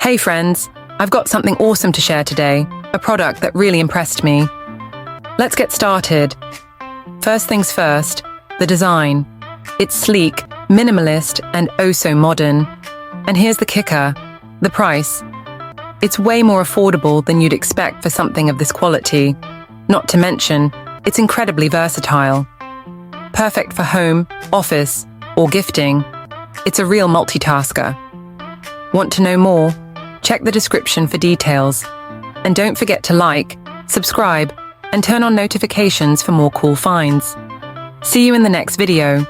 Hey friends, I've got something awesome to share today, a product that really impressed me. Let's get started. First things first, the design. It's sleek, minimalist, and oh so modern. And here's the kicker, the price. It's way more affordable than you'd expect for something of this quality. Not to mention, it's incredibly versatile. Perfect for home, office, or gifting. It's a real multitasker. Want to know more? Check the description for details. And don't forget to like, subscribe, and turn on notifications for more cool finds. See you in the next video.